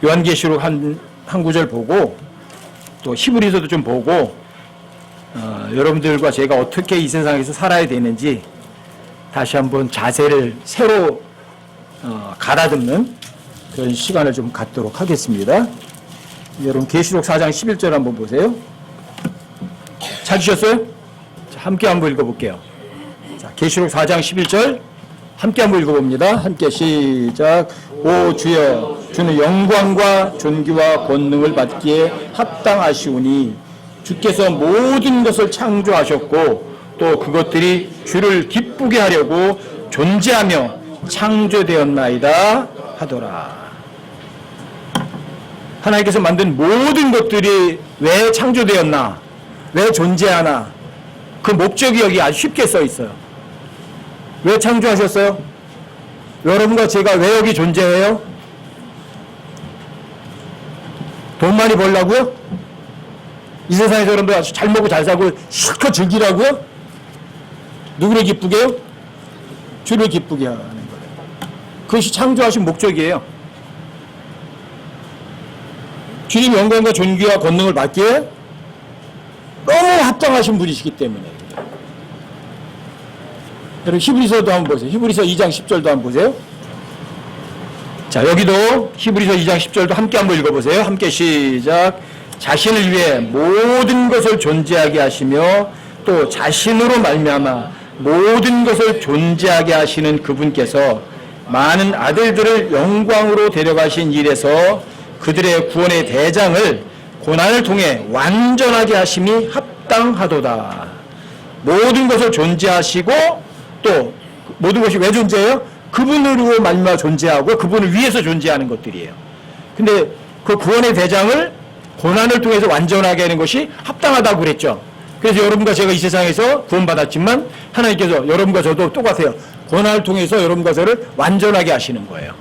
요한계시록 한 구절 보고 또 히브리서도 좀 보고 여러분들과 제가 어떻게 이 세상에서 살아야 되는지 다시 한번 자세를 새로 가다듬는 그런 시간을 좀 갖도록 하겠습니다. 여러분 계시록 4장 11절 한번 보세요. 찾으셨어요? 자, 함께 한번 읽어볼게요. 자, 계시록 4장 11절 함께 한번 읽어봅니다. 함께 시작. 오 주여, 주는 영광과 존귀와 권능을 받기에 합당하시오니 주께서 모든 것을 창조하셨고 또 그것들이 주를 기쁘게 하려고 존재하며 창조되었나이다 하더라. 하나님께서 만든 모든 것들이 왜 창조되었나, 왜 존재하나, 그 목적이 여기 아주 쉽게 써 있어요. 왜 창조하셨어요? 여러분과 제가 왜 여기 존재해요? 돈 많이 벌라고요? 이 세상에서 여러분들 아주 잘 먹고 잘 살고 실컷 즐기라고요? 누구를 기쁘게 해요? 주를 기쁘게 하는 거예요. 그것이 창조하신 목적이에요. 주님 영광과 존귀와 권능을 받기에 너무 합당하신 분이시기 때문에. 여러분 히브리서도 한번 보세요. 히브리서 2장 10절도 한번 보세요. 자, 여기도 히브리서 2장 10절도 함께 한번 읽어보세요. 함께 시작. 자신을 위해 모든 것을 존재하게 하시며 또 자신으로 말미암아 모든 것을 존재하게 하시는 그분께서 많은 아들들을 영광으로 데려가신 일에서 그들의 구원의 대장을 고난을 통해 완전하게 하심이 합당하도다. 모든 것을 존재하시고 또 모든 것이 왜 존재해요? 그분으로 말미암아 존재하고 그분을 위해서 존재하는 것들이에요. 근데 그 구원의 대장을 고난을 통해서 완전하게 하는 것이 합당하다고 그랬죠. 그래서 여러분과 제가 이 세상에서 구원받았지만 하나님께서 여러분과 저도 똑같아요. 고난을 통해서 여러분과 저를 완전하게 하시는 거예요.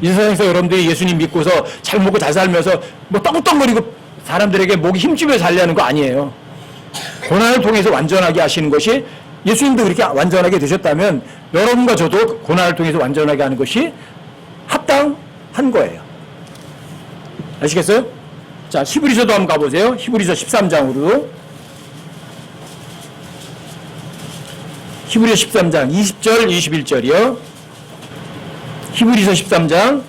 이 세상에서 여러분들이 예수님 믿고서 잘 먹고 잘 살면서 뭐 떵떵거리고 사람들에게 목이 힘주며 살려는 거 아니에요. 고난을 통해서 완전하게 하시는 것이, 예수님도 그렇게 완전하게 되셨다면 여러분과 저도 고난을 통해서 완전하게 하는 것이 합당한 거예요. 아시겠어요? 자, 히브리서도 한번 가보세요. 히브리서 13장으로. 히브리서 13장 20절 21절이요. 히브리서 13장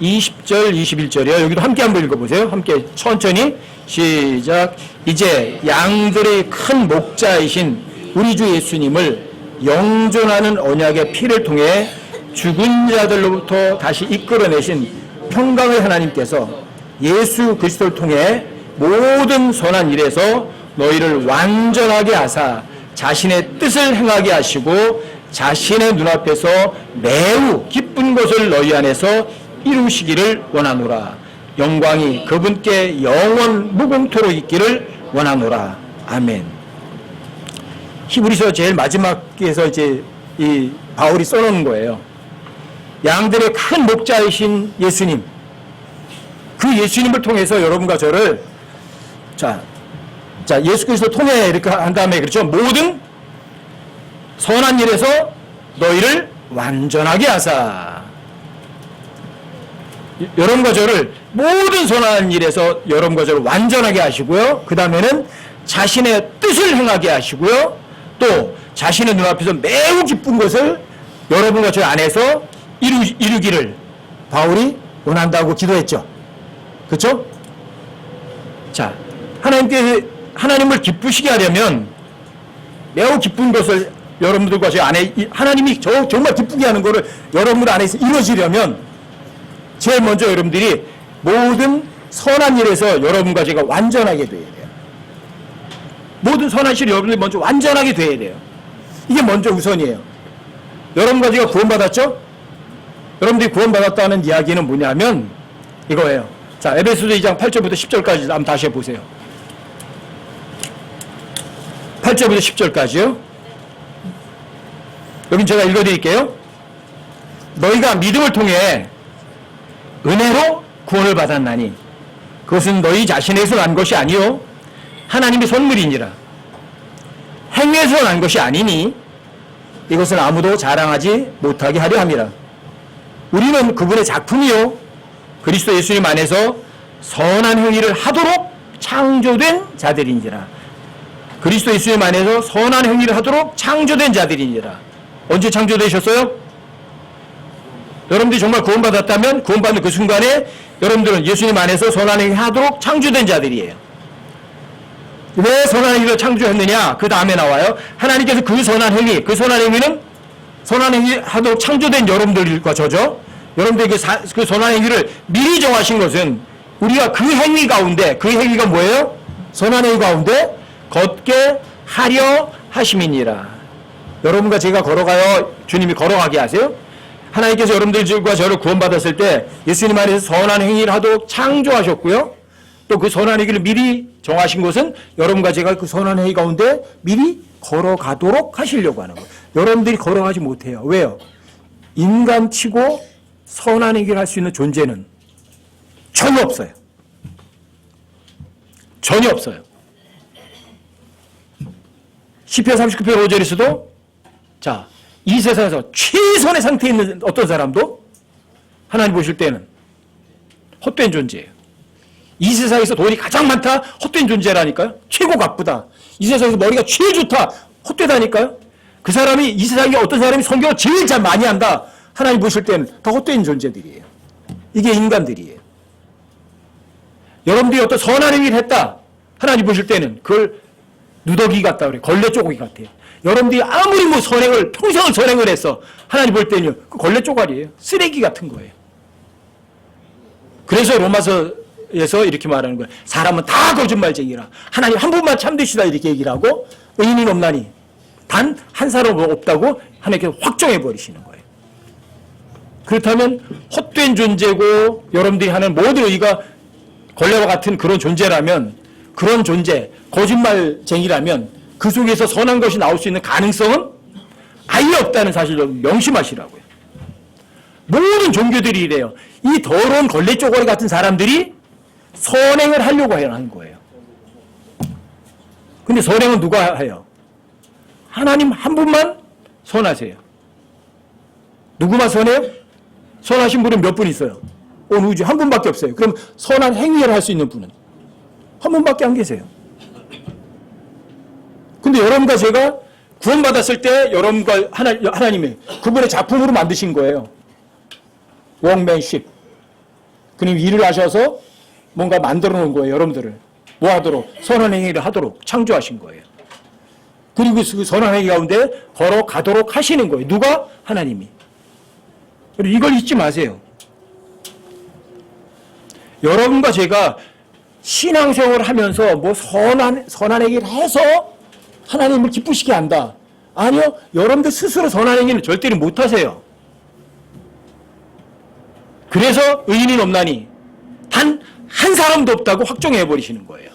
20절 21절이요. 여기도 함께 한번 읽어보세요. 함께 천천히 시작. 이제 양들의 큰 목자이신 우리 주 예수님을 영존하는 언약의 피를 통해 죽은 자들로부터 다시 이끌어내신 평강의 하나님께서 예수 그리스도를 통해 모든 선한 일에서 너희를 완전하게 하사 자신의 뜻을 행하게 하시고 자신의 눈앞에서 매우 기쁜 것을 너희 안에서 이루시기를 원하노라. 영광이 그분께 영원 무궁토록 있기를 원하노라. 아멘. 히브리서 제일 마지막에서 이제 이 바울이 써놓은 거예요. 양들의 큰 목자이신 예수님, 그 예수님을 통해서 여러분과 저를 자 예수 그리스도 통해 이렇게 한 다음에 그렇죠. 모든 선한 일에서 너희를 완전하게 하사. 여러분과 저를 모든 선한 일에서 여러분과 저를 완전하게 하시고요. 그 다음에는 자신의 뜻을 행하게 하시고요. 또 자신의 눈앞에서 매우 기쁜 것을 여러분과 저 안에서 이루기를 바울이 원한다고 기도했죠. 그렇죠? 자, 하나님을 기쁘시게 하려면 매우 기쁜 것을 여러분들과 저 안에 하나님이 정말 기쁘게 하는 것을 여러분들 안에서 이루어지려면 제일 먼저 여러분들이 모든 선한 일에서 여러분과 제가 완전하게 돼야 돼요. 모든 선한 실 여러분들이 먼저 완전하게 돼야 돼요. 이게 먼저 우선이에요. 여러분과 제가 구원받았죠? 여러분들이 구원받았다는 이야기는 뭐냐면 이거예요. 자, 에베소서 2장 8절부터 10절까지 한번 다시 해보세요. 8절부터 10절까지요. 여긴 제가 읽어드릴게요. 너희가 믿음을 통해 은혜로 구원을 받았나니 그것은 너희 자신에서 난 것이 아니요 하나님의 선물이니라. 행위에서 난 것이 아니니 이것은 아무도 자랑하지 못하게 하려 함이라. 우리는 그분의 작품이요 그리스도 예수님 안에서 선한 행위를 하도록 창조된 자들이니라. 그리스도 예수님 안에서 선한 행위를 하도록 창조된 자들이니라. 언제 창조되셨어요? 여러분들이 정말 구원받았다면 구원받는 그 순간에 여러분들은 예수님 안에서 선한 행위를 하도록 창조된 자들이에요. 왜 선한 행위를 창조했느냐? 그 다음에 나와요. 하나님께서 그 선한 행위는 선한 행위 하도록 창조된 여러분들과 저죠. 여러분들이 그 선한 행위를 미리 정하신 것은 우리가 그 행위 가운데, 그 행위가 뭐예요? 선한 행위 가운데 걷게 하려 하심이니라. 여러분과 제가 걸어가요? 주님이 걸어가게 하세요? 하나님께서 여러분들과 저를 구원받았을 때 예수님 안에서 선한 행위를 하도록 창조하셨고요. 또 그 선한 행위를 미리 정하신 것은 여러분과 제가 그 선한 행위 가운데 미리 걸어가도록 하시려고 하는 거예요. 여러분들이 걸어가지 못해요. 왜요? 인간치고 선한 행위를 할 수 있는 존재는 전혀 없어요. 전혀 없어요. 시편 39편 5절에서도 자, 이 세상에서 최선의 상태에 있는 어떤 사람도 하나님 보실 때는 헛된 존재예요. 이 세상에서 돈이 가장 많다? 헛된 존재라니까요. 최고 바쁘다. 이 세상에서 머리가 제일 좋다? 헛되다니까요. 그 사람이 이 세상에 어떤 사람이 성경을 제일 잘 많이 한다? 하나님 보실 때는 더 헛된 존재들이에요. 이게 인간들이에요. 여러분들이 어떤 선한 행위를 했다? 하나님 보실 때는 그걸 누더기 같다 그래요. 걸레 쪼가리 같아요. 여러분들이 아무리 뭐 평생을 선행을 했어. 하나님 볼 때는요. 그 걸레 쪼가리예요. 쓰레기 같은 거예요. 그래서 로마서에서 이렇게 말하는 거예요. 사람은 다 거짓말쟁이라. 하나님 한 분만 참되시다 이렇게 얘기를 하고 의인은 없나니 단 한 사람 없다고 하나님께서 확정해 버리시는 거예요. 그렇다면 헛된 존재고 여러분들이 하는 모든 의가 걸레와 같은 그런 존재라면 그런 존재, 거짓말쟁이라면 그 속에서 선한 것이 나올 수 있는 가능성은 아예 없다는 사실을 명심하시라고요. 모든 종교들이 이래요. 이 더러운 걸레 쪼가리 같은 사람들이 선행을 하려고 하는 거예요. 근데 선행은 누가 해요? 하나님 한 분만 선하세요. 누구만 선해요? 선하신 분은 몇 분 있어요? 온 우주 한 분밖에 없어요. 그럼 선한 행위를 할 수 있는 분은 한 분밖에 안 계세요. 근데 여러분과 제가 구원받았을 때 여러분과 하나님이 그분의 작품으로 만드신 거예요. workmanship. 그님 일을 하셔서 뭔가 만들어 놓은 거예요. 여러분들을 뭐 하도록? 선한 행위를 하도록 창조하신 거예요. 그리고 그 선한 행위 가운데 걸어가도록 하시는 거예요. 누가? 하나님이. 이걸 잊지 마세요. 여러분과 제가 신앙생활을 하면서 뭐 선한 행위를 해서 하나님을 기쁘시게 한다. 아니요. 여러분들 스스로 선한 행위는 절대로 못하세요. 그래서 의인은 없나니 단 한 사람도 없다고 확정해버리시는 거예요.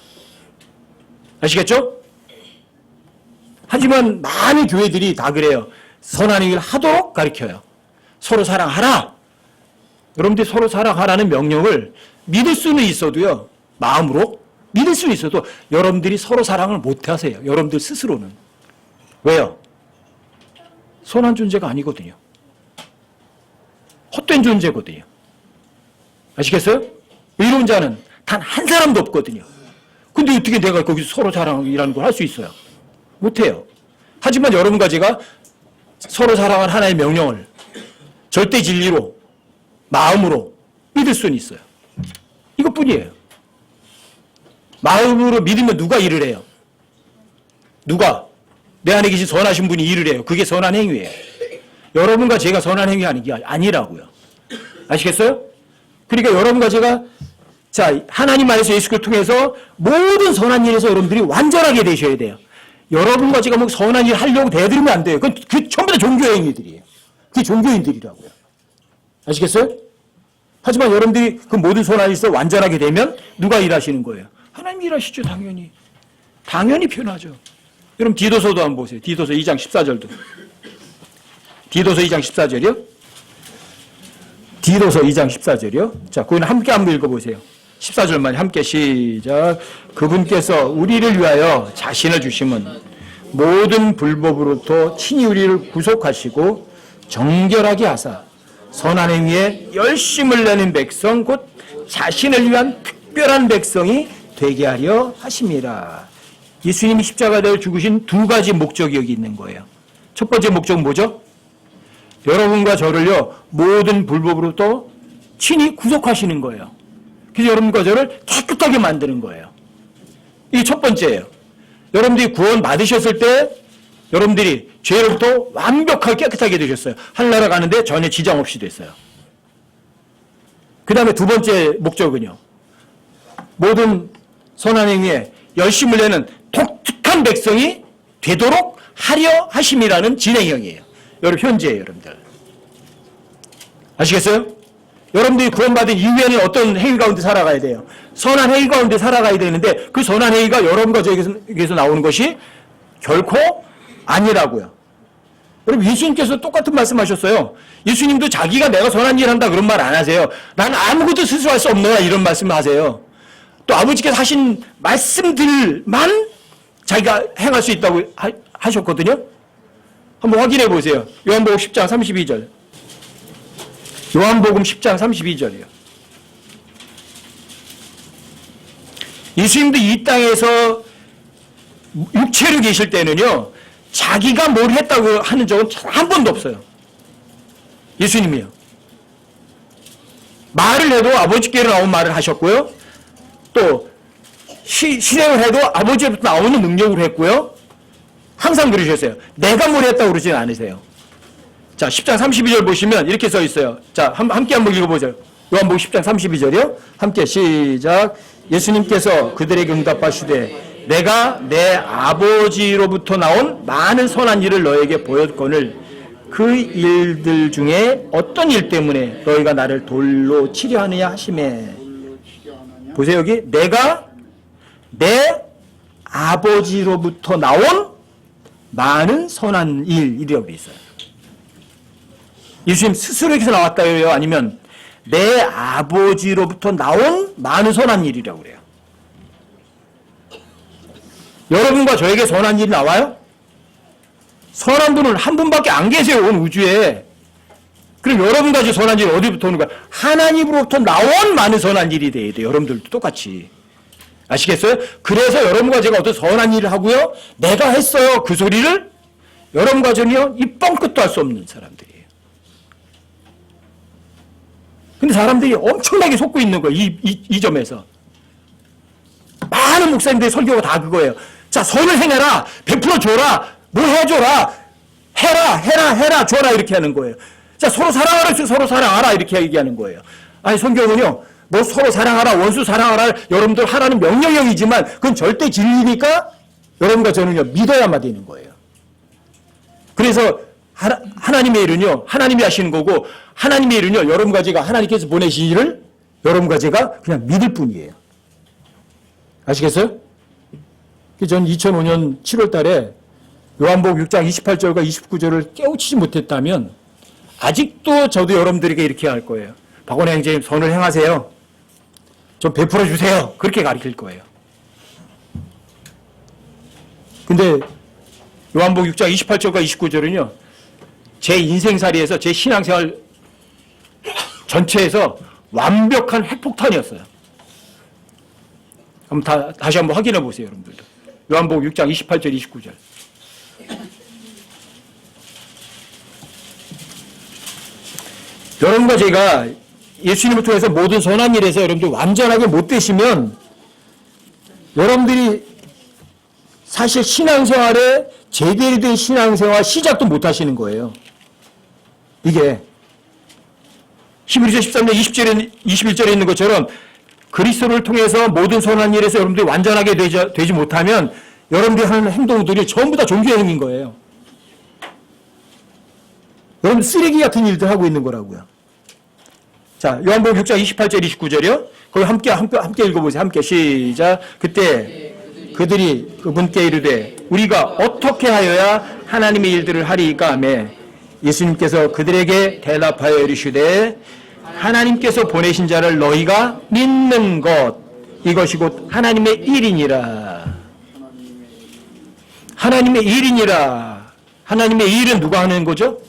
아시겠죠? 하지만 많은 교회들이 다 그래요. 선한 행위를 하도록 가르쳐요. 서로 사랑하라. 여러분들이 서로 사랑하라는 명령을 믿을 수는 있어도요. 마음으로 믿을 수는 있어도 여러분들이 서로 사랑을 못하세요. 여러분들 스스로는. 왜요? 선한 존재가 아니거든요. 헛된 존재거든요. 아시겠어요? 의로운 자는 단 한 사람도 없거든요. 근데 어떻게 내가 거기서 서로 사랑이라는 걸 할 수 있어요? 못해요. 하지만 여러분과 제가 서로 사랑하는 하나의 명령을 절대 진리로, 마음으로 믿을 수는 있어요. 이것뿐이에요. 마음으로 믿으면 누가 일을 해요? 누가? 내 안에 계신 선하신 분이 일을 해요. 그게 선한 행위예요. 여러분과 제가 선한 행위하는 게 아니라고요. 아시겠어요? 그러니까 여러분과 제가 하나님 안에서 예수 그리스도를 통해서 모든 선한 일에서 여러분들이 완전하게 되셔야 돼요. 여러분과 제가 뭐 선한 일 하려고 대들으면 안 돼요. 그 전부 다 종교 행위들이에요. 그게 종교인들이라고요. 아시겠어요? 하지만 여러분들이 그 모든 선한 일에서 완전하게 되면 누가 일하시는 거예요? 하나님이 일하시죠. 당연히. 당연히 편하죠. 여러분 디도서도 한번 보세요. 디도서 2장 14절도. 디도서 2장 14절이요? 디도서 2장 14절이요? 자, 그건 함께 한번 읽어보세요. 14절만 함께 시작. 그분께서 우리를 위하여 자신을 주심은 모든 불법으로부터 친히 우리를 구속하시고 정결하게 하사 선한 행위에 열심을 내는 백성 곧 자신을 위한 특별한 백성이 되게 하려 하심이라. 예수님이 십자가에 죽으신 두 가지 목적이 여기 있는 거예요. 첫 번째 목적은 뭐죠? 여러분과 저를요, 모든 불법으로부터 친히 구속하시는 거예요. 그래서 여러분과 저를 깨끗하게 만드는 거예요. 이게 첫 번째예요. 여러분들이 구원 받으셨을 때 여러분들이 죄로부터 완벽하게 깨끗하게 되셨어요. 하늘나라 가는데 전혀 지장 없이 됐어요. 그 다음에 두 번째 목적은요, 모든 선한 행위에 열심을 내는 독특한 백성이 되도록 하려 하심이라는 진행형이에요. 여러분, 현재예요, 여러분들. 아시겠어요? 여러분들이 구원받은 이후에는 어떤 행위 가운데 살아가야 돼요? 선한 행위 가운데 살아가야 되는데 그 선한 행위가 여러분과 저에게서 나오는 것이 결코 아니라고요. 여러분, 예수님께서 똑같은 말씀하셨어요. 예수님도 자기가 내가 선한 일 한다 그런 말 안 하세요. 난 아무것도 스스로 할 수 없노라 이런 말씀을 하세요. 또 아버지께서 하신 말씀들만 자기가 행할 수 있다고 하셨거든요. 한번 확인해 보세요. 요한복음 10장 32절. 요한복음 10장 32절이에요. 예수님도 이 땅에서 육체로 계실 때는요, 자기가 뭘 했다고 하는 적은 한 번도 없어요. 예수님이요. 말을 해도 아버지께로 나온 말을 하셨고요. 또 실행을 해도 아버지로부터 나오는 능력으로 했고요. 항상 그러셨어요. 내가 뭘 했다고 그러지는 않으세요. 자, 10장 32절 보시면 이렇게 써 있어요. 자, 함께 한번 읽어보세요. 요한복음 10장 32절이요. 함께 시작. 예수님께서 그들에게 응답하시되 내가 내 아버지로부터 나온 많은 선한 일을 너에게 보였거늘 그 일들 중에 어떤 일 때문에 너희가 나를 돌로 치려 하느냐 하시매. 보세요, 여기 내가 내 아버지로부터 나온 많은 선한 일이라고 되어 있어요. 예수님 스스로에게서 나왔다요? 아니면 내 아버지로부터 나온 많은 선한 일이라고 그래요? 여러분과 저에게 선한 일이 나와요? 선한 분은 한 분밖에 안 계세요, 온 우주에. 그럼 여러분과 제 선한 일이 어디부터 오는 거야? 하나님으로부터 나온 많은 선한 일이 돼야 돼요. 여러분들도 똑같이. 아시겠어요? 그래서 여러분과 제가 어떤 선한 일을 하고요, 내가 했어요, 그 소리를 여러분과 저는요, 이 뻥끗도 할 수 없는 사람들이에요. 근데 사람들이 엄청나게 속고 있는 거예요, 이 점에서. 많은 목사님들의 설교가 다 그거예요. 자, 선을 행해라, 베풀어 줘라, 뭐 해줘라, 해라, 줘라, 이렇게 하는 거예요. 자, 서로 사랑하라, 서로 사랑하라, 이렇게 얘기하는 거예요. 아니, 성경은요, 뭐 서로 사랑하라, 원수 사랑하라, 여러분들 하라는 명령형이지만 그건 절대 진리니까 여러분과 저는요, 믿어야만 되는 거예요. 그래서 하나님의 일은요, 하나님이 하시는 거고, 하나님의 일은요, 여러분과 제가 하나님께서 보내신 일을 여러분과 제가 그냥 믿을 뿐이에요. 아시겠어요? 전 2005년 7월 달에 요한복음 6장 28절과 29절을 깨우치지 못했다면 아직도 저도 여러분들에게 이렇게 할 거예요. 박원혜 형제님, 선을 행하세요. 좀 베풀어 주세요. 그렇게 가르칠 거예요. 근데 요한복음 6장 28절과 29절은요, 제 인생살이에서 제 신앙생활 전체에서 완벽한 핵폭탄이었어요. 다시 한번 확인해 보세요, 여러분들도. 요한복음 6장 28절, 29절. 여러분과 제가 예수님을 통해서 모든 선한 일에서 여러분들 완전하게 못 되시면 여러분들이 사실 신앙생활에 제대로 된 신앙생활 시작도 못 하시는 거예요. 이게 히브리서 13장 21절에 있는 것처럼 그리스도를 통해서 모든 선한 일에서 여러분들이 완전하게 되지 못하면 여러분들이 하는 행동들이 전부 다 종교의 행위인 거예요. 여러분 쓰레기 같은 일들 하고 있는 거라고요. 자, 요한복음 6장 28절 29절이요. 거기 함께 읽어보세요. 함께 시작. 그때 그들이 그분께 이르되 우리가 어떻게 하여야 하나님의 일들을 하리이까 하며 예수님께서 그들에게 대답하여 이르시되 하나님께서 보내신 자를 너희가 믿는 것 이것이 곧 하나님의 일이니라. 하나님의 일이니라. 하나님의 일은 누가 하는 거죠?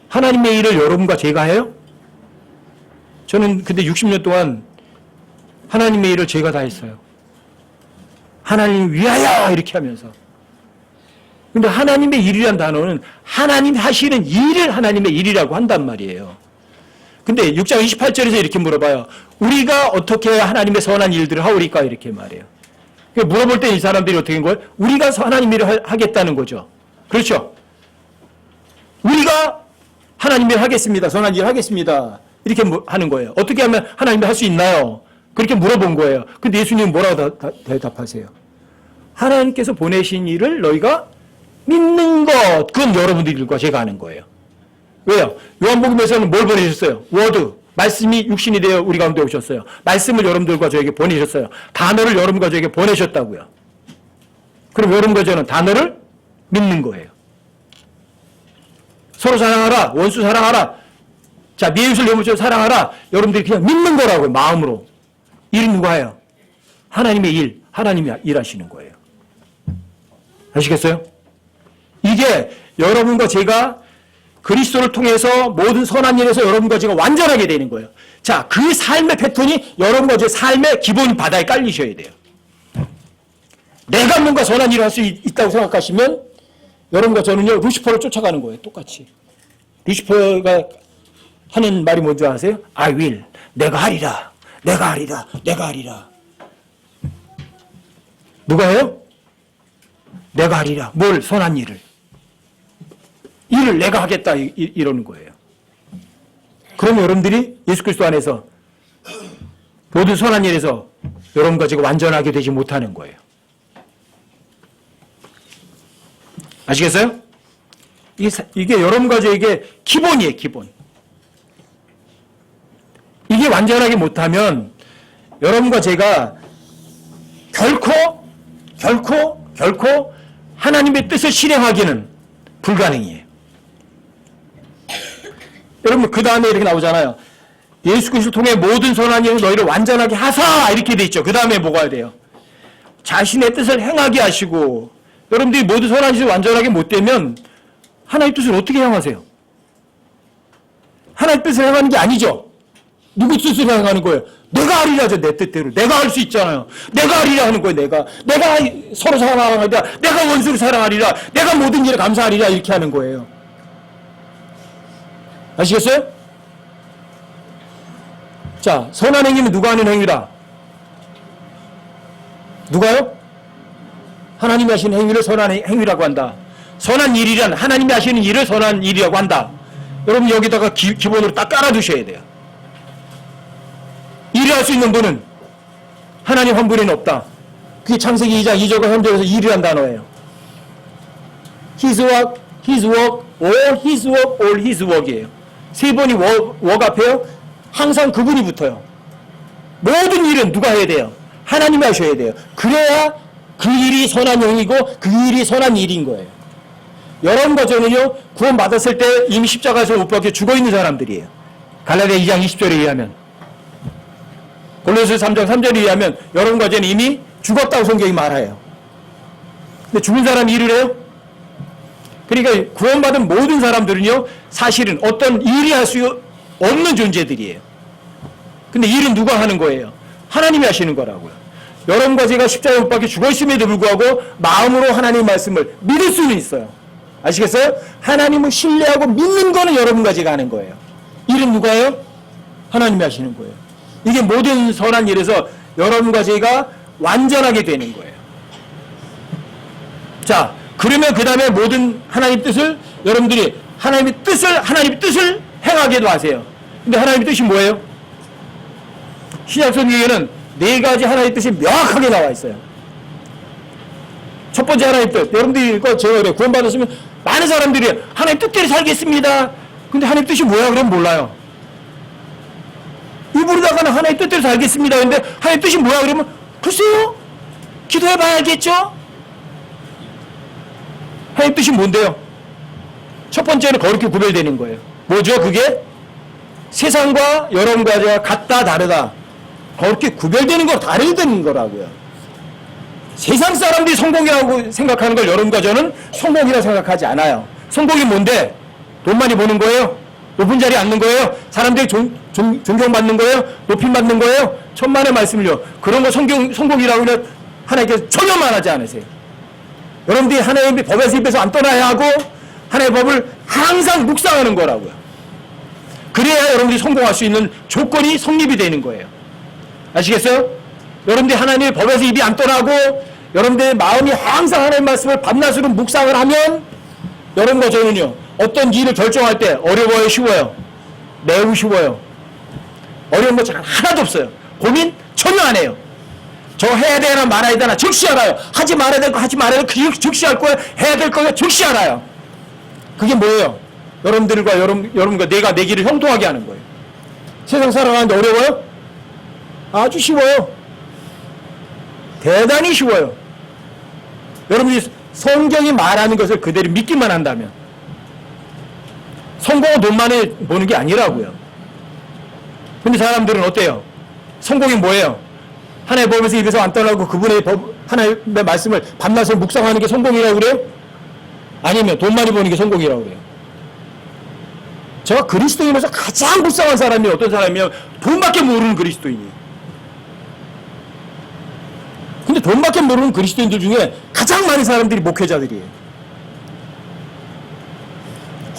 하나님의 일을 여러분과 제가 해요? 저는 근데 60년 동안 하나님의 일을 제가 다 했어요. 하나님 위하여 이렇게 하면서. 근데 하나님의 일이란 단어는 하나님 하시는 일을 하나님의 일이라고 한단 말이에요. 근데 6장 28절에서 이렇게 물어봐요. 우리가 어떻게 하나님의 선한 일들을 하오리까 이렇게 말해요. 물어볼 때 이 사람들이 어떻게 한 거예요? 우리가 하나님 일을 하겠다는 거죠. 그렇죠? 우리가 하나님 일 하겠습니다. 선한 일 하겠습니다. 이렇게 하는 거예요. 어떻게 하면 하나님이 할 수 있나요? 그렇게 물어본 거예요. 근데 예수님은 뭐라고 대답하세요? 하나님께서 보내신 일을 너희가 믿는 것, 그건 여러분들과 제가 하는 거예요. 왜요? 요한복음에서는 뭘 보내셨어요? 워드, 말씀이 육신이 되어 우리 가운데 오셨어요. 말씀을 여러분들과 저에게 보내셨어요. 단어를 여러분과 저에게 보내셨다고요. 그럼 여러분과 저는 단어를 믿는 거예요. 서로 사랑하라, 원수 사랑하라. 자, 네 이웃을 내 몸처럼 사랑하라. 여러분들이 그냥 믿는 거라고요, 마음으로. 일은 누가 해요? 하나님의 일, 하나님이 일하시는 거예요. 아시겠어요? 이게 여러분과 제가 그리스도를 통해서 모든 선한 일에서 여러분과 제가 완전하게 되는 거예요. 자, 그 삶의 패턴이 여러분과 제 삶의 기본 바다에 깔리셔야 돼요. 내가 뭔가 선한 일을 할 수 있다고 생각하시면 여러분과 저는요, 루시퍼를 쫓아가는 거예요. 똑같이. 루시퍼가 하는 말이 뭔지 아세요? I will. 내가 하리라. 내가 하리라. 내가 하리라. 누가 해요? 내가 하리라. 뭘? 선한 일을. 일을 내가 하겠다 이러는 거예요. 그럼 여러분들이 예수 그리스도 안에서 모든 선한 일에서 여러분과 제가 완전하게 되지 못하는 거예요. 아시겠어요? 이게 여러분과 저에게 기본이에요, 기본. 이게 완전하게 못하면 여러분과 제가 결코 하나님의 뜻을 실행하기는 불가능해요. 여러분, 그 다음에 이렇게 나오잖아요. 예수 그리스도를 통해 모든 선한 일을 너희를 완전하게 하사 이렇게 돼 있죠. 그 다음에 뭐가 돼요? 자신의 뜻을 행하게 하시고. 여러분들이 모두 선한 일을 완전하게 못 되면 하나님의 뜻을 어떻게 행하세요? 하나님의 뜻을 행하는 게 아니죠. 누구 뜻을 행하는 거예요? 내가 하리라죠. 내 뜻대로. 내가 할 수 있잖아요. 내가 하리라 하는 거예요. 내가 서로 사랑하리라. 내가 원수를 사랑하리라. 내가 모든 일에 감사하리라. 이렇게 하는 거예요. 아시겠어요? 자, 선한 행위는 누가 하는 행위라? 누가요? 하나님이 하시는 행위를 선한 행위라고 한다. 선한 일이란 하나님이 하시는 일을 선한 일이라고 한다. 여러분 여기다가 기본으로 딱 깔아두셔야 돼요. 일을 할 수 있는 분은 하나님 한 분에는 없다. 그게 창세기 2장 2절과 3절에서 일이란 단어예요. His work, His work, all His work, all His work이에요. 세 번이 work 앞에요. 항상 그분이 붙어요. 모든 일은 누가 해야 돼요? 하나님이 하셔야 돼요. 그래야 그 일이 선한 행위고 그 일이 선한 일인 거예요. 여러분과 저는요, 구원 받았을 때 이미 십자가에서 못 박혀 죽어 있는 사람들이에요. 갈라디아 2장 20절에 의하면, 골로새 3장 3절에 의하면 여러분과 저는 이미 죽었다고 성경이 말해요. 근데 죽은 사람이 일을 해요? 그러니까 구원받은 모든 사람들은요, 사실은 어떤 일이 할 수 없는 존재들이에요. 근데 일은 누가 하는 거예요? 하나님이 하시는 거라고요. 여러분과 제가 십자가에 못 박혀 죽어 있음에도 불구하고 마음으로 하나님의 말씀을 믿을 수는 있어요. 아시겠어요? 하나님을 신뢰하고 믿는 거는 여러분과 제가 하는 거예요. 일은 누가 해요? 하나님이 하시는 거예요. 이게 모든 선한 일에서 여러분과 제가 완전하게 되는 거예요. 자, 그러면 그 다음에 모든 하나님 뜻을 여러분들이 하나님의 뜻을 행하게도 하세요. 근데 하나님의 뜻이 뭐예요? 신약 성경에는 네 가지 하나님의 뜻이 명확하게 나와 있어요. 첫 번째 하나님의 뜻. 여러분들이 제가 그래요. 구원받았으면 많은 사람들이 하나님 뜻대로 살겠습니다. 근데 하나님 뜻이 뭐야? 그러면 몰라요. 이부르다가는 하나님 뜻대로 살겠습니다. 근데 하나님 뜻이 뭐야? 그러면 글쎄요. 기도해봐야 알겠죠? 하나님 뜻이 뭔데요? 첫 번째는 거룩히 구별되는 거예요. 뭐죠? 그게 세상과 여러분과 같다 다르다. 거룩히 구별되는 거 다르다는 거라고요. 세상 사람들이 성공이라고 생각하는 걸 여러분과 저는 성공이라고 생각하지 않아요. 성공이 뭔데? 돈 많이 버는 거예요? 높은 자리에 앉는 거예요? 사람들이 존경받는 거예요? 높임받는 거예요? 천만의 말씀을요. 그런 거 성공이라고 그냥 하나님께서 전혀 말하지 않으세요. 여러분들이 하나님의 법에서 입에서 안 떠나야 하고 하나님의 법을 항상 묵상하는 거라고요. 그래야 여러분들이 성공할 수 있는 조건이 성립이 되는 거예요. 아시겠어요? 여러분들이 하나님의 법에서 입이 안 떠나고 여러분들의 마음이 항상 하나님의 말씀을 밤낮으로 묵상을 하면 여러분과 저는요, 어떤 일을 결정할 때 어려워요, 쉬워요? 매우 쉬워요. 어려운 거 잘 하나도 없어요. 고민 전혀 안 해요. 저 해야 되나 말아야 되나 즉시 알아요. 하지 말아야 될 거 하지 말아야 될 거 즉시 할 거예요. 해야 될 거예요. 즉시 알아요. 그게 뭐예요? 여러분들과 여러분과 내가 내 길을 형통하게 하는 거예요. 세상 살아가는데 어려워요? 아주 쉬워요. 대단히 쉬워요. 여러분들이 성경이 말하는 것을 그대로 믿기만 한다면 성공은 돈만에 보는 게 아니라고요. 근데 사람들은 어때요? 성공이 뭐예요? 하나님의 법에서 입에서 안 떠나고 그분의 법, 하나님의 말씀을 밤낮으로 묵상하는 게 성공이라고 그래요? 아니면 돈 많이 버는 게 성공이라고 그래요? 제가 그리스도인으로서 가장 불쌍한 사람이 어떤 사람이에요? 돈밖에 모르는 그리스도인이에요. 근데 돈밖에 모르는 그리스도인들 중에 가장 많은 사람들이 목회자들이에요.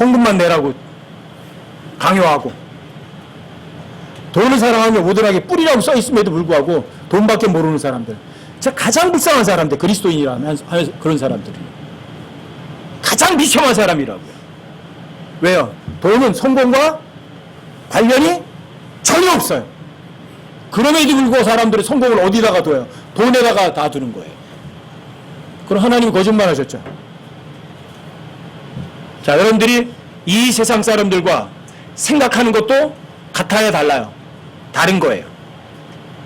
헌금만 내라고 강요하고 돈을 사랑하며 모든하게 뿌리라고 써 있음에도 불구하고 돈밖에 모르는 사람들. 제가 가장 불쌍한 사람들, 그리스도인이라면 그런 사람들이에요. 가장 비참한 사람이라고요. 왜요? 돈은 성공과 관련이 전혀 없어요. 그럼에도 불구하고 사람들이 성공을 어디다가 둬요? 돈에다가 다 두는 거예요. 그럼 하나님이 거짓말 하셨죠. 자, 여러분들이 이 세상 사람들과 생각하는 것도 같아야 달라요. 다른 거예요.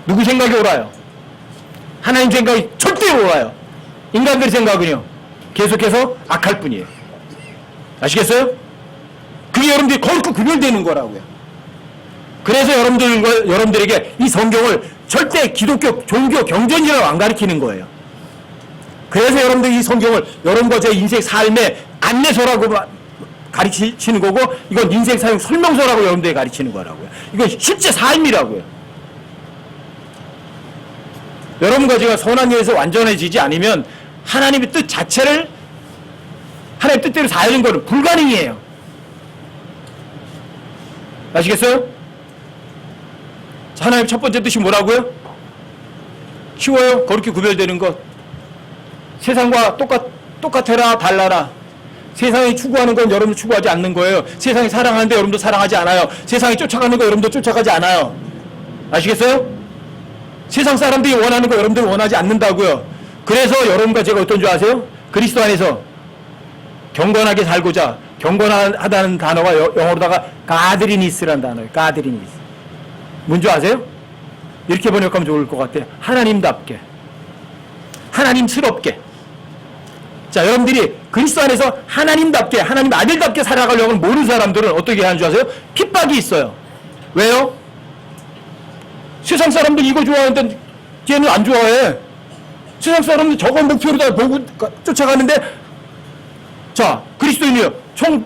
누구 생각이 옳아요? 하나님 생각이 절대 옳아요. 인간들 생각은요, 계속해서 악할 뿐이에요. 아시겠어요? 그게 여러분들이 거룩히 구별되는 거라고요. 그래서 여러분들에게 이 성경을 절대 기독교 종교 경전이라고 안 가르치는 거예요. 그래서 여러분들이 이 성경을 여러분과 제 인생 삶의 안내서라고 가르치는 거고, 이건 인생 사용 설명서라고 여러분들이 가르치는 거라고요. 이건 실제 삶이라고요. 여러분과 제가 선한 일에서 완전해지지 않으면 하나님의 뜻 자체를 하나님의 뜻대로 살는 것은 불가능이에요. 아시겠어요? 하나님 첫 번째 뜻이 뭐라고요? 쉬워요. 거룩히 구별되는 것. 세상과 똑같아라, 달라라. 세상이 추구하는 건 여러분도 추구하지 않는 거예요. 세상이 사랑하는데 여러분도 사랑하지 않아요. 세상이 쫓아가는 거 여러분도 쫓아가지 않아요. 아시겠어요? 세상 사람들이 원하는 거 여러분들이 원하지 않는다고요. 그래서 여러분과 제가 어떤 줄 아세요? 그리스도 안에서 경건하게 살고자, 경건하다는 단어가 영어로다가 가드리니스라는 단어예요. 가드리니스. 뭔지 아세요? 이렇게 번역하면 좋을 것 같아요. 하나님답게, 하나님스럽게. 자, 여러분들이 그리스도 안에서 하나님답게, 하나님 아들답게 살아가려고 모르는 사람들은 어떻게 하는 줄 아세요? 핍박이 있어요. 왜요? 세상 사람들 이거 좋아하는데 쟤는 안 좋아해. 세상 사람들 저거 목표로 다 보고 쫓아가는데, 자, 그리스도인이요,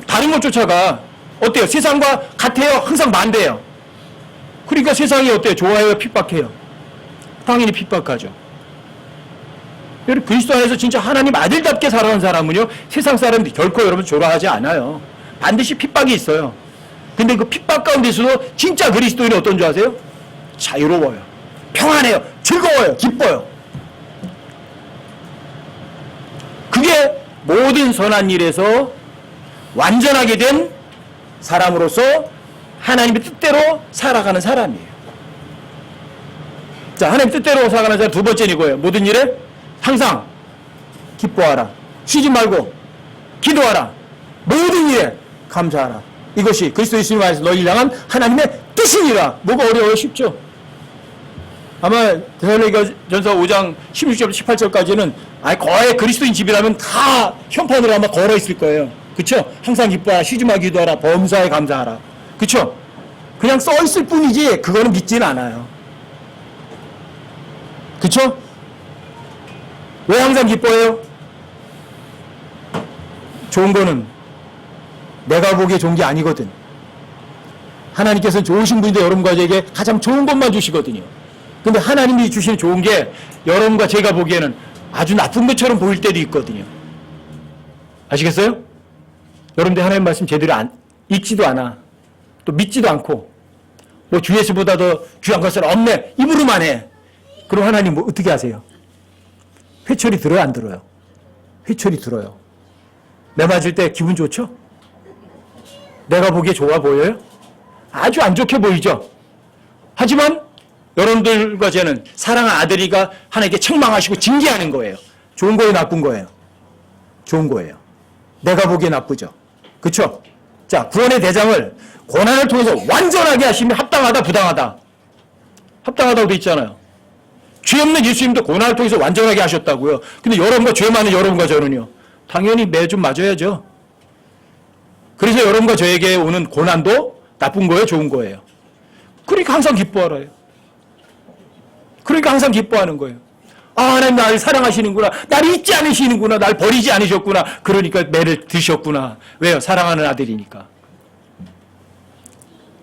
다른 걸 쫓아가. 어때요? 세상과 같아요? 항상 반대예요. 그러니까 세상이 어때요? 좋아해요? 핍박해요? 당연히 핍박하죠. 여러분, 그리스도 안에서 진짜 하나님 아들답게 살아가는 사람은요, 세상 사람들이 결코 여러분 좋아하지 않아요. 반드시 핍박이 있어요. 근데 그 핍박 가운데서도 진짜 그리스도인은 어떤 줄 아세요? 자유로워요. 평안해요. 즐거워요. 기뻐요. 그게 모든 선한 일에서 완전하게 된 사람으로서 하나님의 뜻대로 살아가는 사람이에요. 자, 하나님 뜻대로 살아가는 사람 두 번째는 이거예요. 모든 일에 항상 기뻐하라. 쉬지 말고 기도하라. 모든 일에 감사하라. 이것이 그리스도 예수님 안에서 너희를 향한 하나님의 뜻이니라. 뭐가 어려워요? 쉽죠? 아마 데살로니가전서 5장 16절부터 18절까지는 거의 그리스도인 집이라면 다 현판으로 아마 걸어 있을 거예요. 그쵸? 항상 기뻐하라. 쉬지 말고 기도하라. 범사에 감사하라. 그쵸? 그냥 써 있을 뿐이지 그거는 믿지는 않아요. 그쵸? 왜 항상 기뻐해요? 좋은 거는 내가 보기에 좋은 게 아니거든. 하나님께서는 좋으신 분인데 여러분과 저에게 가장 좋은 것만 주시거든요. 근데 하나님이 주시는 좋은 게 여러분과 제가 보기에는 아주 나쁜 것처럼 보일 때도 있거든요. 아시겠어요? 여러분들 하나님 말씀 제대로 읽지도 않아. 또 믿지도 않고 뭐 주 예수보다 더 귀한 것은 없네. 입으로만 해. 그럼 하나님 뭐 어떻게 하세요? 회초리 들어요, 안 들어요? 회초리 들어요. 매 맞을 때 기분 좋죠? 내가 보기에 좋아 보여요? 아주 안 좋게 보이죠? 하지만 여러분들과 저는 사랑하는 아들이가 하나님께 책망하시고 징계하는 거예요. 좋은 거예요, 나쁜 거예요? 좋은 거예요. 내가 보기에 나쁘죠? 그렇죠? 자, 구원의 대장을 고난을 통해서 완전하게 하시면 합당하다, 부당하다. 합당하다고 돼 있잖아요. 죄 없는 예수님도 고난을 통해서 완전하게 하셨다고요. 근데 여러분과 죄 많은 여러분과 저는요. 당연히 매주 맞아야죠. 그래서 여러분과 저에게 오는 고난도 나쁜 거예요, 좋은 거예요. 그러니까 항상 기뻐하라요. 그러니까 항상 기뻐하는 거예요. 아, 하나님 나를 사랑하시는구나. 나를 잊지 않으시는구나. 날 버리지 않으셨구나. 그러니까 매를 드셨구나. 왜요? 사랑하는 아들이니까.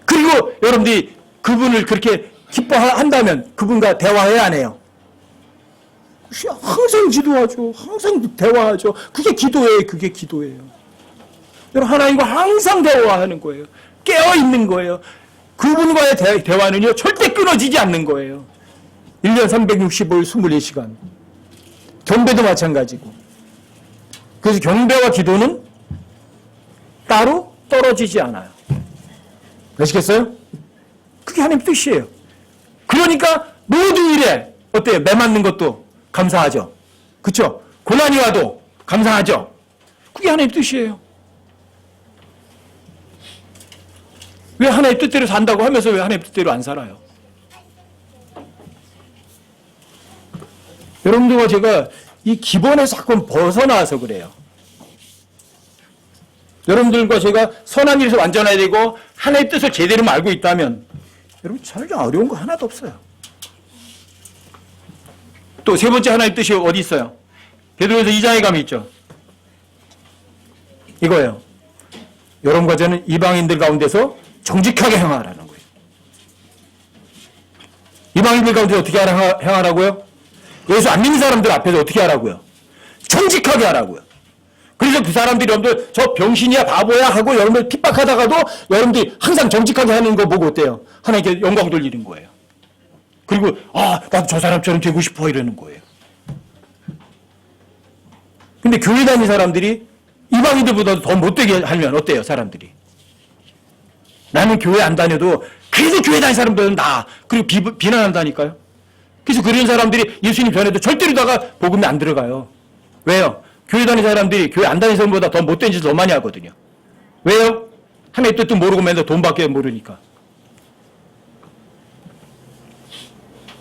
그리고 여러분들이 그분을 그렇게 기뻐한다면 그분과 대화해야 안 해요? 항상 기도하죠. 항상 대화하죠. 그게 기도예요. 그게 기도예요. 여러분 하나님과 항상 대화하는 거예요. 깨어있는 거예요. 그분과의 대화는요. 절대 끊어지지 않는 거예요. 1년 365일 24시간. 경배도 마찬가지고. 그래서 경배와 기도는 따로 떨어지지 않아요. 아시겠어요? 그게 하나님 뜻이에요. 그러니까 모든 일에 어때요? 매 맞는 것도 감사하죠. 그렇죠? 고난이 와도 감사하죠. 그게 하나님 뜻이에요. 왜 하나님 뜻대로 산다고 하면서 왜 하나님 뜻대로 안 살아요? 여러분들과 제가 이 기본에서 자꾸 벗어나서 그래요. 여러분들과 제가 선한 일에서 완전해야 되고 하나님의 뜻을 제대로 알고 있다면 여러분 살기 어려운 거 하나도 없어요. 또 세 번째 하나님의 뜻이 어디 있어요? 베드로전서 2장에 가면 있죠. 이거예요. 여러분과 저는 이방인들 가운데서 정직하게 행하라는 거예요. 이방인들 가운데 어떻게 행하라고요? 예수 안 믿는 사람들 앞에서 어떻게 하라고요? 정직하게 하라고요. 그래서 그 사람들이 여러분들 저 병신이야 바보야 하고 여러분들 핍박하다가도 여러분들이 항상 정직하게 하는 거 보고 어때요? 하나님께 영광 돌리는 거예요. 그리고 아 나도 저 사람처럼 되고 싶어 이러는 거예요. 근데 교회 다니는 사람들이 이방인들보다도 더 못되게 하면 어때요? 사람들이. 나는 교회 안 다녀도 그래도 교회 다니는 사람들은 나 그리고 비난한다니까요. 그래서 그런 사람들이 예수님 전에도 절대로다가 복음에 안 들어가요. 왜요? 교회 다니는 사람들이 교회 안 다니는 사람보다 더 못된 짓을 더 많이 하거든요. 왜요? 하나님의 뜻도 모르고 맨날 돈밖에 모르니까.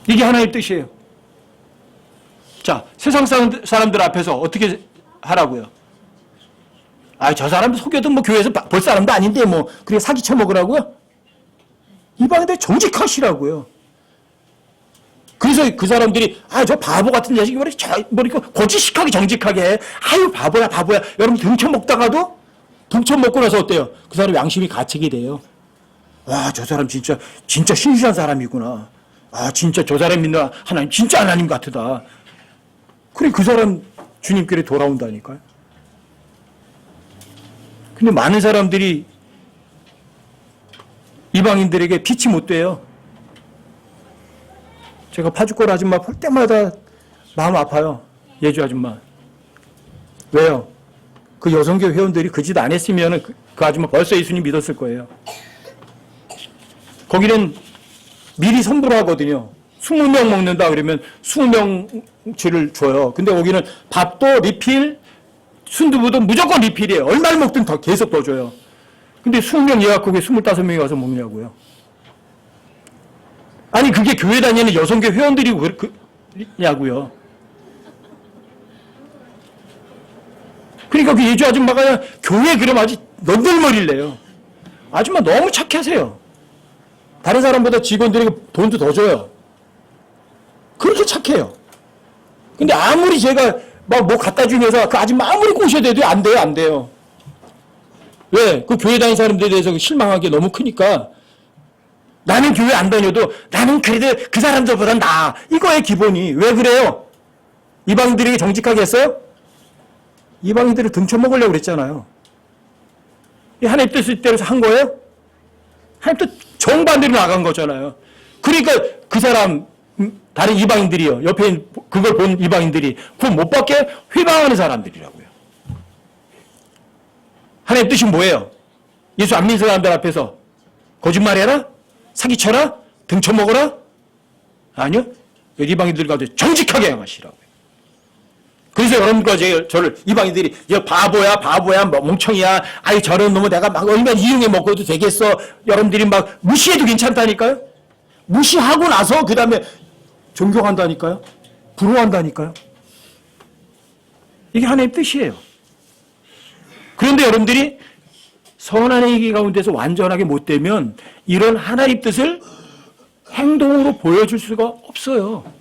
이게 하나님의 뜻이에요. 자, 세상 사람들 앞에서 어떻게 하라고요? 아, 저 사람 속여도 뭐 교회에서 볼 사람도 아닌데 뭐 그게 사기 쳐먹으라고요? 이방인들 정직하시라고요. 그래서 그 사람들이 아, 저 바보 같은 자식이 뭐니까 고지식하게 정직하게 해. 아유, 바보야. 여러분 등쳐먹다가도 등쳐먹고 나서 어때요? 그 사람 양심이 가책이 돼요. 와, 저 사람 진짜 신실한 사람이구나. 아, 진짜 저 사람 믿는 하나님 진짜 하나님 같으다. 그래 그 사람 주님께로 돌아온다니까요. 근데 많은 사람들이 이방인들에게 빛이 못 돼요. 제가 파주골 아줌마 볼 때마다 마음 아파요. 예주 아줌마. 왜요? 그 여성교 회원들이 그 짓 안 했으면 그 아줌마 벌써 예수님 믿었을 거예요. 거기는 미리 선불을 하거든요. 20명 먹는다 그러면 20명치를 줘요. 근데 거기는 밥도 리필, 순두부도 무조건 리필이에요. 얼마를 먹든 더 계속 더 줘요. 근데 20명 예약국에 25명이 와서 먹냐고요. 아니 그게 교회 다니는 여성교 회원들이 그냐고요. 그러니까 그 예주 아줌마가 교회 그럼 아주 넌덜머리를 내요. 아줌마 너무 착하세요. 다른 사람보다 직원들에게 돈도 더 줘요. 그렇게 착해요. 근데 아무리 제가 막 뭐 갖다 주면서 그 아줌마 아무리 꼬셔도 안 돼요. 왜? 그 교회 다니는 사람들에 대해서 실망하기 너무 크니까 나는 교회 안 다녀도 나는 그래도 그 사람들보다 나아. 이거의 기본이. 왜 그래요? 이방인들에게 정직하게 했어요? 이방인들을 등쳐먹으려고 그랬잖아요. 이 하나님 뜻대로 한 거예요? 하나님 뜻 정반대로 나간 거잖아요. 그러니까 그 사람, 다른 이방인들이요. 옆에 있는 그걸 본 이방인들이 구원 못 받게 회방하는 사람들이라고요. 하나님 뜻이 뭐예요? 예수 안 믿는 사람들 앞에서 거짓말해라? 사기쳐라? 등쳐먹어라? 아니요. 이방인들 가운데 정직하게 행하시라고요. 그래서 여러분과 저를 이방인들이 바보야, 멍청이야, 아이 저런 놈은 내가 막 얼마나 이용해 먹어도 되겠어. 여러분들이 막 무시해도 괜찮다니까요. 무시하고 나서 그 다음에 존경한다니까요. 부러워한다니까요. 이게 하나님의 뜻이에요. 그런데 여러분들이 선한 얘기 가운데서 완전하게 못 되면 이런 하나님 뜻을 행동으로 보여줄 수가 없어요.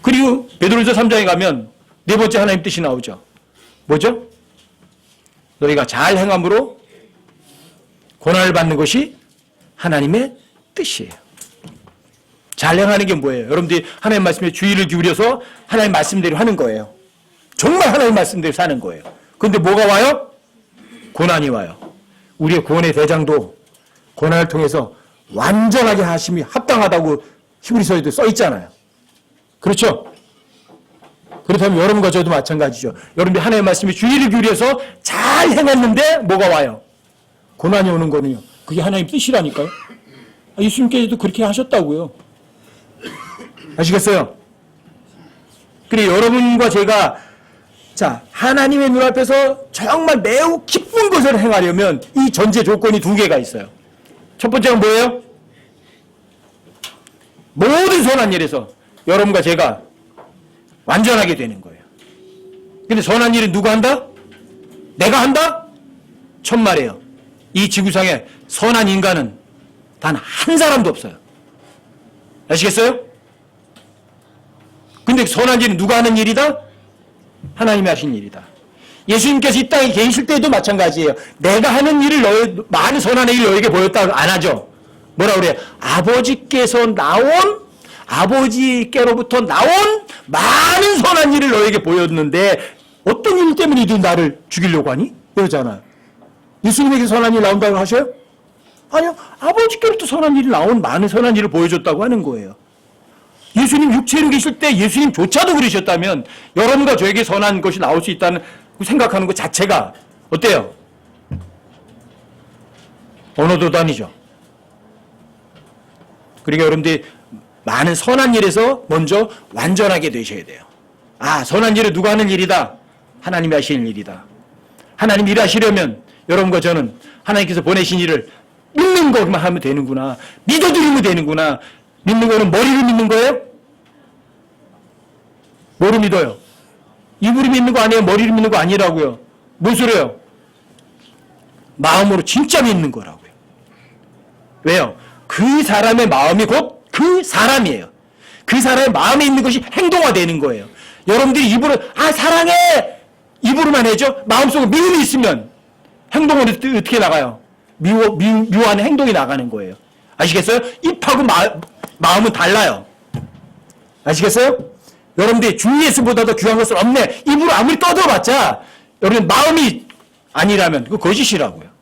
그리고 베드로전서 3장에 가면 네 번째 하나님 뜻이 나오죠. 뭐죠? 너희가 잘 행함으로 고난을 받는 것이 하나님의 뜻이에요. 잘 행하는 게 뭐예요? 여러분들이 하나님 말씀에 주의를 기울여서 하나님 말씀대로 하는 거예요. 정말 하나님 말씀대로 사는 거예요. 그런데 뭐가 와요? 고난이 와요. 우리의 구원의 대장도 고난을 통해서 완전하게 하심이 합당하다고 히브리서에도 써 있잖아요. 그렇죠? 그렇다면 여러분과 저도 마찬가지죠. 여러분이 하나님의 말씀에 주의를 기울여서 잘 행했는데 뭐가 와요? 고난이 오는 거는요. 그게 하나님 뜻이라니까요. 예수님께서도 그렇게 하셨다고요. 아시겠어요? 그래 여러분과 제가 하나님의 눈앞에서 정말 매우 기쁜 것을 행하려면 이 전제 조건이 두 개가 있어요. 첫 번째는 뭐예요? 모든 선한 일에서 여러분과 제가 완전하게 되는 거예요. 근데 선한 일은 누가 한다? 내가 한다? 천만에요. 이 지구상에 선한 인간은 단 한 사람도 없어요. 아시겠어요? 근데 선한 일은 누가 하는 일이다? 하나님이 하신 일이다. 예수님께서 이 땅에 계실 때도 마찬가지예요. 내가 하는 일을 많은 선한 일을 너에게 보였다고 안 하죠. 뭐라 그래요? 아버지께로부터 나온 많은 선한 일을 너에게 보였는데 어떤 일 때문에 이들이 나를 죽이려고 하니? 그러잖아요. 예수님에게 선한 일 나온다고 하셔요? 아니요. 아버지께로부터 선한 일이 나온 많은 선한 일을 보여줬다고 하는 거예요. 예수님 육체로 계실 때 예수님조차도 그러셨다면 여러분과 저에게 선한 것이 나올 수 있다는 생각하는 것 자체가 어때요? 언어도 아니죠. 그러니까 여러분들이 많은 선한 일에서 먼저 완전하게 되셔야 돼요. 선한 일은 누가 하는 일이다? 하나님이 하시는 일이다. 하나님 일하시려면 여러분과 저는 하나님께서 보내신 일을 믿는 것만 하면 되는구나. 믿어드리면 되는구나. 믿는 거는 머리를 믿는 거예요? 뭐를 믿어요? 입으로 믿는 거 아니에요? 머리를 믿는 거 아니라고요. 뭔 소리예요? 마음으로 진짜 믿는 거라고요. 왜요? 그 사람의 마음이 곧 그 사람이에요. 그 사람의 마음에 있는 것이 행동화되는 거예요. 여러분들이 입으로 사랑해! 입으로만 해죠? 마음속에 미움이 있으면 행동은 어떻게 나가요? 미워하는 행동이 나가는 거예요. 아시겠어요? 입하고 마음은 달라요. 아시겠어요? 여러분들이 주 예수보다 더 귀한 것은 없네. 입으로 아무리 떠들어봤자 여러분 마음이 아니라면 그거 거짓이라고요.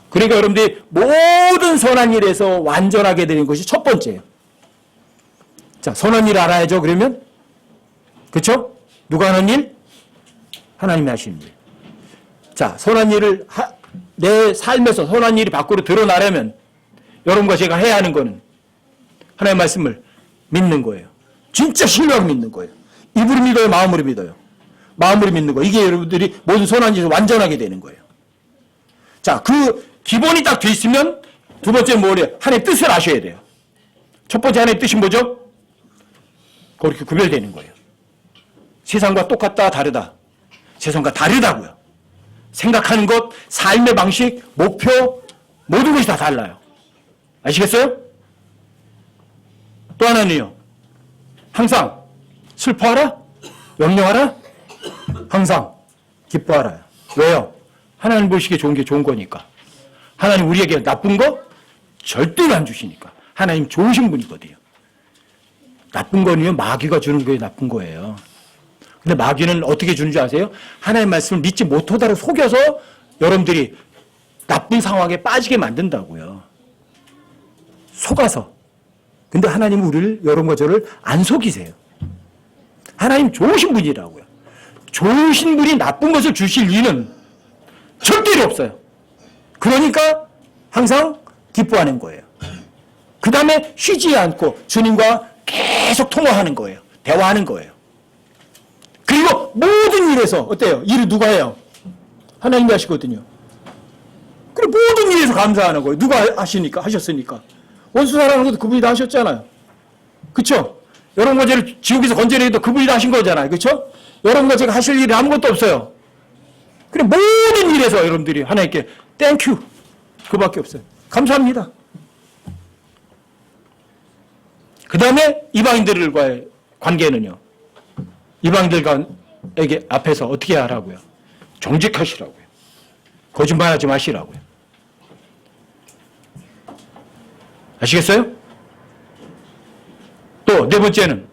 그러니까 여러분들이 모든 선한 일에서 완전하게 되는 것이 첫 번째예요. 선한 일 알아야죠. 그러면 그렇죠? 누가 하는 일? 하나님이 하시는 일. 선한 일을 내 삶에서 선한 일이 밖으로 드러나려면 여러분과 제가 해야 하는 거는 하나님의 말씀을 믿는 거예요. 진짜 신뢰하고 믿는 거예요. 입으로 믿어요? 마음으로 믿어요? 마음으로 믿는 거예요. 이게 여러분들이 모든 선한 일에서 완전하게 되는 거예요. 그 기본이 딱 돼 있으면 두 번째는 뭐래요? 하나님의 뜻을 아셔야 돼요. 첫 번째 하나님의 뜻이 뭐죠? 그렇게 구별되는 거예요. 세상과 똑같다, 다르다. 세상과 다르다고요. 생각하는 것, 삶의 방식, 목표, 모든 것이 다 달라요. 아시겠어요? 또 하나는요. 항상 슬퍼하라? 염려하라? 항상 기뻐하라. 왜요? 하나님 보시기에 좋은 게 좋은 거니까. 하나님 우리에게 나쁜 거 절대로 안 주시니까. 하나님 좋으신 분이거든요. 나쁜 거는요, 마귀가 주는 게 나쁜 거예요. 근데 마귀는 어떻게 주는 줄 아세요? 하나님 말씀을 믿지 못하도록 속여서 여러분들이 나쁜 상황에 빠지게 만든다고요. 속아서. 근데 하나님은 우리를, 여러분과 저를 안 속이세요. 하나님 좋으신 분이라고요. 좋으신 분이 나쁜 것을 주실 리는 절대로 없어요. 그러니까 항상 기뻐하는 거예요. 그 다음에 쉬지 않고 주님과 계속 통화하는 거예요. 대화하는 거예요. 그리고 모든 일에서 어때요? 일을 누가 해요? 하나님이 하시거든요. 그리고 모든 일에서 감사하는 거예요. 누가 하셨으니까. 원수 사랑하는 것도 그분이 다 하셨잖아요. 그렇죠? 여러분과 저를 지옥에서 건져내기도 그분이 다 하신 거잖아요. 그렇죠? 여러분과 제가 하실 일이 아무것도 없어요. 그래 모든 일에서 여러분들이 하나님께 땡큐 그밖에 없어요. 감사합니다. 그 다음에 이방인들과의 관계는요. 이방인들에게 앞에서 어떻게 하라고요? 정직하시라고요. 거짓말하지 마시라고요. 아시겠어요? 또 네 번째는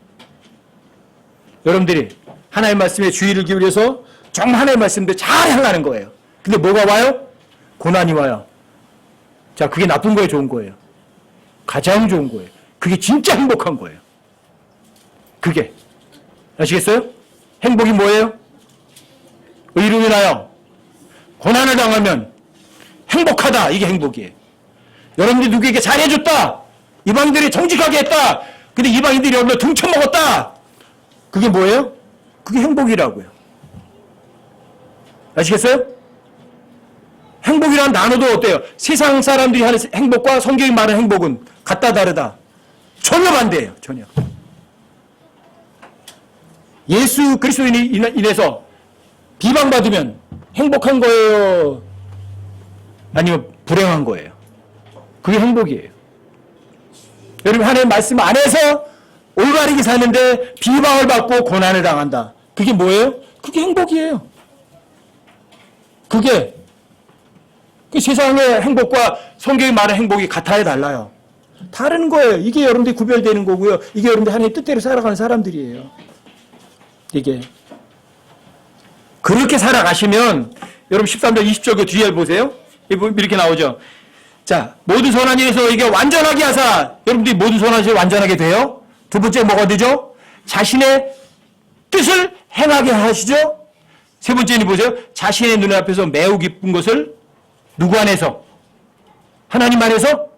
여러분들이 하나님의 말씀에 주의를 기울여서 정말 하나님의 말씀대로 잘 행하는 거예요. 근데 뭐가 와요? 고난이 와요. 자, 그게 나쁜 거예요, 좋은 거예요? 가장 좋은 거예요. 그게 진짜 행복한 거예요. 그게. 아시겠어요? 행복이 뭐예요? 의로 인하여 고난을 당하면 행복하다. 이게 행복이에요. 여러분들이 누구에게 잘해줬다. 이방인들이 정직하게 했다. 근데 이방인들이 여러분을 등쳐먹었다. 그게 뭐예요? 그게 행복이라고요. 아시겠어요? 행복이라는 단어도 어때요? 세상 사람들이 하는 행복과 성경이 말하는 행복은 같다 다르다. 전혀 반대예요. 전혀. 예수 그리스도인이 인해서 비방받으면 행복한 거예요? 아니면 불행한 거예요? 그게 행복이에요. 여러분 하나님의 말씀 안에서 올바르게 사는데 비방을 받고 고난을 당한다. 그게 뭐예요? 그게 행복이에요. 그게 그 세상의 행복과 성경이 말하는 행복이 같아야 달라요. 다른 거예요. 이게 여러분들이 구별되는 거고요. 이게 여러분들 하나님의 뜻대로 살아가는 사람들이에요. 이게 그렇게 살아가시면 여러분 13절 20절 그 뒤에 보세요. 이렇게 나오죠. 자, 모든 선한 일에서 이게 완전하게 하사. 여러분들이 모든 선한 일을 완전하게 돼요. 두 번째 뭐가 되죠? 자신의 뜻을 행하게 하시죠. 세 번째는 보세요. 자신의 눈앞에서 매우 기쁜 것을 누구 안에서? 하나님 안에서?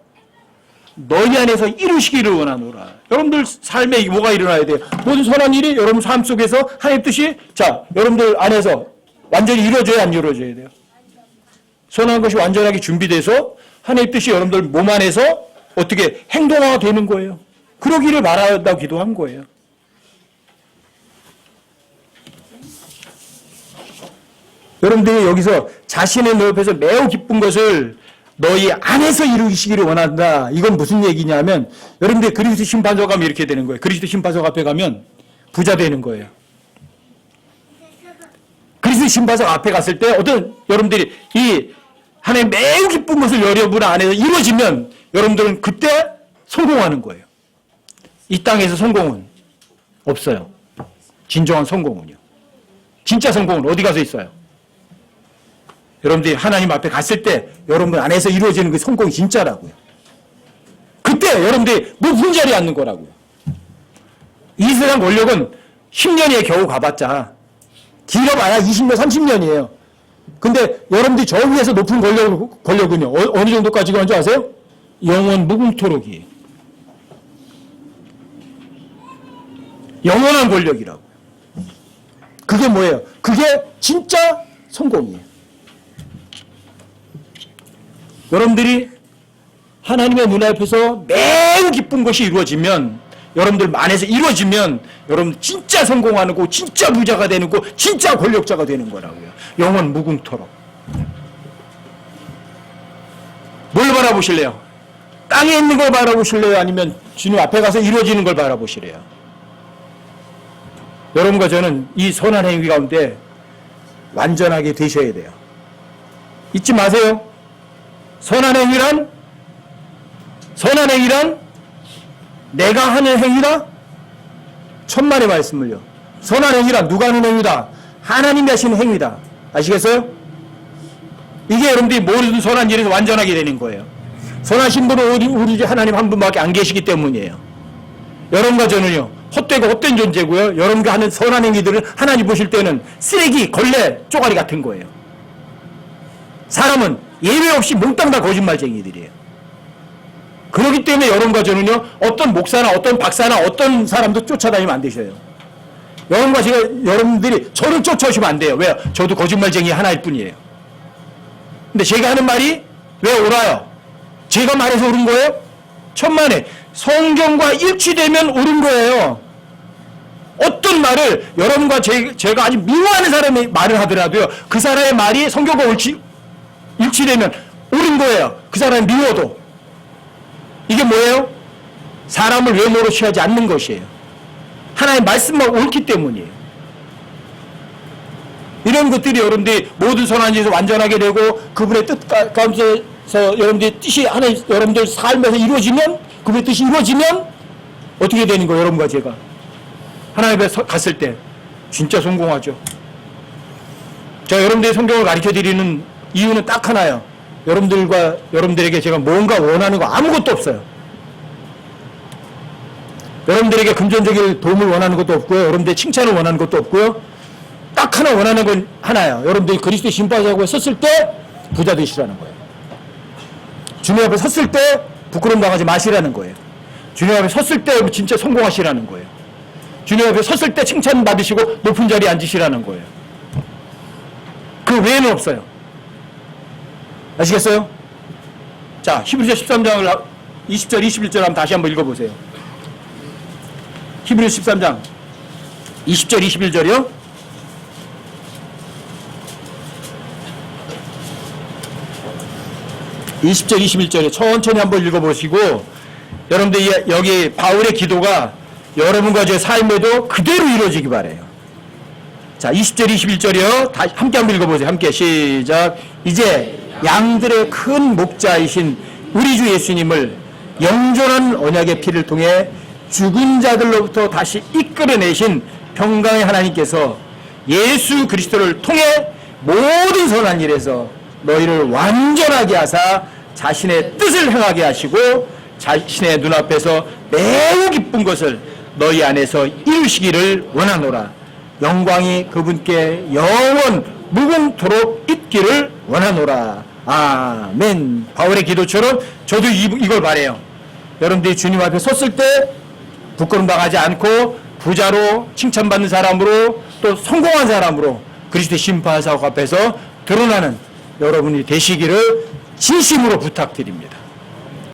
너희 안에서 이루시기를 원하노라. 여러분들 삶에 뭐가 일어나야 돼요? 모든 선한 일이 여러분 삶 속에서 하나님 뜻이 자, 여러분들 안에서 완전히 이루어져야 안 이루어져야 돼요? 선한 것이 완전하게 준비돼서 하나님 뜻이 여러분들 몸 안에서 어떻게 행동화가 되는 거예요. 그러기를 바란다고 기도한 거예요. 여러분들이 여기서 자신의 눈앞에서 매우 기쁜 것을 너희 안에서 이루시기를 원한다. 이건 무슨 얘기냐면 여러분들 그리스도 심판석 가면 이렇게 되는 거예요. 그리스도 심판석 앞에 가면 부자 되는 거예요. 그리스도 심판석 앞에 갔을 때 어떤 여러분들이 이 하나님 매우 기쁜 것을 여러분 안에서 이루어지면 여러분들은 그때 성공하는 거예요. 이 땅에서 성공은 없어요. 진정한 성공은요. 진짜 성공은 어디 가서 있어요? 여러분들이 하나님 앞에 갔을 때 여러분 안에서 이루어지는 그 성공이 진짜라고요. 그때 여러분들이 높은 자리에 앉는 거라고요. 이 세상 권력은 10년에 겨우 가봤자 길어봐야 20년, 30년이에요. 근데 여러분들이 저 위에서 높은 권력은요. 어느 정도까지 가는 줄 아세요? 영원 무궁토록이에요. 영원한 권력이라고. 그게 뭐예요? 그게 진짜 성공이에요. 여러분들이 하나님의 눈앞에서 매우 기쁜 것이 이루어지면 여러분들 안에서 이루어지면 여러분 진짜 성공하는 거, 진짜 부자가 되는 거, 진짜 권력자가 되는 거라고요. 영원 무궁토록. 뭘 바라보실래요? 땅에 있는 걸 바라보실래요? 아니면 주님 앞에 가서 이루어지는 걸 바라보실래요? 여러분과 저는 이 선한 행위 가운데 완전하게 되셔야 돼요. 잊지 마세요. 선한 행위란 내가 하는 행위다? 천만의 말씀을요. 선한 행위란 누가 하는 행위다? 하나님이 하시는 행위다. 아시겠어요? 이게 여러분들이 모든 선한 일에서 완전하게 되는 거예요. 선하신 분은 우리 하나님 한 분밖에 안 계시기 때문이에요. 여러분과 저는요, 헛되고 헛된 존재고요. 여러분과 하는 선한 행위들은 하나님 보실 때는 쓰레기, 걸레, 쪼가리 같은 거예요. 사람은 예외 없이 몽땅 다 거짓말쟁이들이에요. 그렇기 때문에 여러분과 저는요, 어떤 목사나 어떤 박사나 어떤 사람도 쫓아다니면 안 되셔요. 여러분과 여러분들이 저를 쫓아오시면 안 돼요. 왜요? 저도 거짓말쟁이 하나일 뿐이에요. 근데 제가 하는 말이 왜 옳아요? 제가 말해서 옳은 거예요? 천만에 성경과 일치되면 옳은 거예요. 어떤 말을 여러분과 제가 아주 미워하는 사람이 말을 하더라도요, 그 사람의 말이 성경과 일치되면 옳은 거예요. 그 사람이 미워도. 이게 뭐예요? 사람을 외모로 취하지 않는 것이에요. 하나님의 말씀만 옳기 때문이에요. 이런 것들이 여러분들이 모든 선한 일에서 완전하게 되고 그분의 뜻 가운데서 여러분들의 뜻이 여러분들 삶에서 이루어지면, 그분의 뜻이 이루어지면 어떻게 되는 거예요? 여러분과 제가 하나님 앞에 갔을 때 진짜 성공하죠. 자, 여러분들이 성경을 가르쳐 드리는 이유는 딱 하나예요. 여러분들에게 제가 뭔가 원하는 거 아무것도 없어요. 여러분들에게 금전적인 도움을 원하는 것도 없고요. 여러분들의 칭찬을 원하는 것도 없고요. 딱 하나 원하는 건 하나예요. 여러분들이 그리스도의 심판자고 섰을 때 부자 되시라는 거예요. 주님 앞에 섰을 때 부끄러움 당하지 마시라는 거예요. 주님 앞에 섰을 때 진짜 성공하시라는 거예요. 주님 앞에 섰을 때 칭찬 받으시고 높은 자리에 앉으시라는 거예요. 그 외에는 없어요. 아시겠어요? 자, 히브리서 13장을 20절, 21절 한번 다시 한번 읽어보세요. 히브리서 13장 20절, 21절이요. (20절) 21절에 천천히 한번 읽어보시고, 여러분들 여기 바울의 기도가 여러분과 제 삶에도 그대로 이루어지기 바라요. 자, 20절 21절이요. 다시 함께 한번 읽어보세요. 함께 시작. 이제 양들의 큰 목자이신 우리 주 예수님을 영존한 언약의 피를 통해 죽은 자들로부터 다시 이끌어내신 평강의 하나님께서 예수 그리스도를 통해 모든 선한 일에서 너희를 완전하게 하사 자신의 뜻을 행하게 하시고 자신의 눈앞에서 매우 기쁜 것을 너희 안에서 이루시기를 원하노라. 영광이 그분께 영원 무궁토록 있기를 원하노라. 아멘. 바울의 기도처럼 저도 이걸 바라요. 여러분들이 주님 앞에 섰을 때 부끄러움 당하지 않고 부자로 칭찬받는 사람으로 또 성공한 사람으로 그리스도의 심판사역 앞에서 드러나는 여러분이 되시기를 진심으로 부탁드립니다.